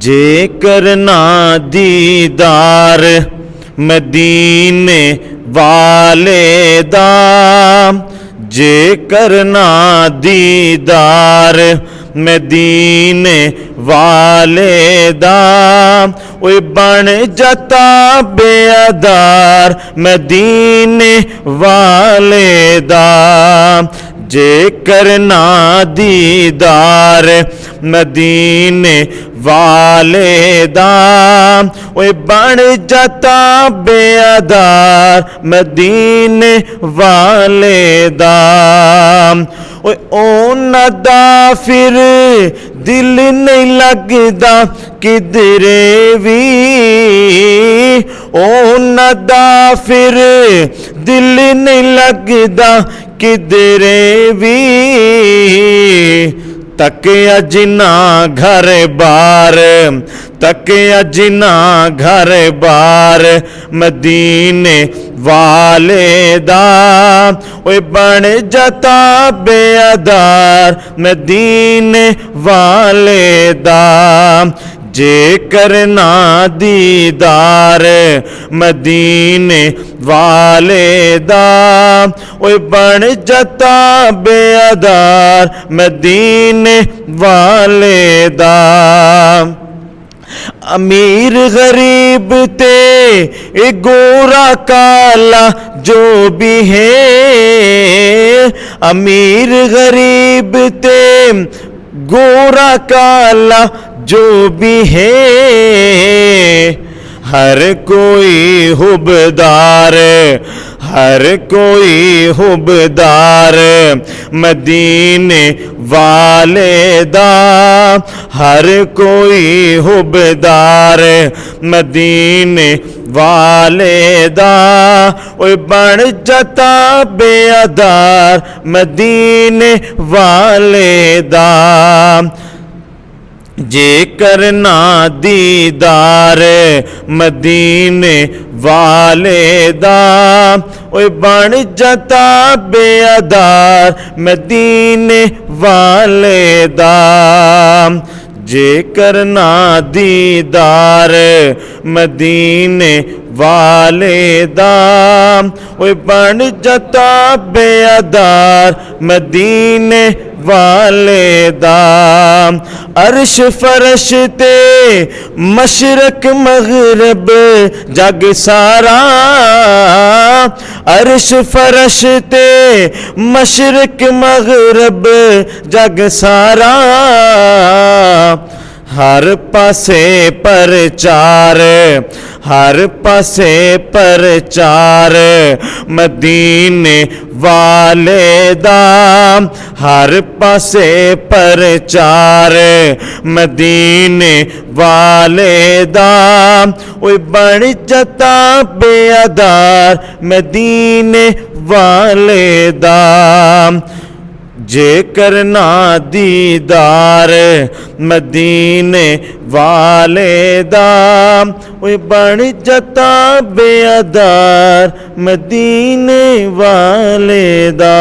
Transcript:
जेकर ना दीदार मदीने वाले दा, जेकर ना दीदार मदीने वाले दा, ओए बन जाता बेअदार मदीने वाले दा। जेकर ना दीदार मदीने वाले दा, ओए बन जाता बेअदार मदीने वाले दा। ओए ओना दा फिर दिल नहीं लगदा किधरे भी, ओना दा फिर दिल नहीं लगदा किधरे भी। तकिया जिना घर बार, तकिया जिना घर बार मदीने वाले दा, ओए बन जाता बेअदार मदीने वाले दा। जेकर ना दीदार मदीने वाले दा, ओए बन जाता बेअदार मदीने वाले दा। अमीर गरीब ते ए गोरा काला जो भी है, अमीर गरीब ते गोरा काला जो भी है, हर कोई हुबदार, हर कोई हुबदार मदीने वाले दा, हर कोई हुबदार मदीने वाले दा, ओए बन जाता बेअदार मदीने वाले दा। जेकर ना दीदार मदीने वाले दा, ओए बन जाता बेअदार मदीने वाले दा। जेकर ना दीदार मदीने वाले दा, ओए बन जाता बेअदार मदीने वाले दा। अर्श फरश ते मशरक मगरब जग सारा, अर्श फरश ते मशरक मगरब जग सारा, हर पासे प्रचार, हर पासे प्रचार मदीने वाले दा, हर पासे प्रचार मदीने वाले दा, ओए बन जाता बेअदार मदीने वाले दा। जेकर ना दीदार मदीने वाले दा, ओए बन जाता बेअदार मदीने वाले दा।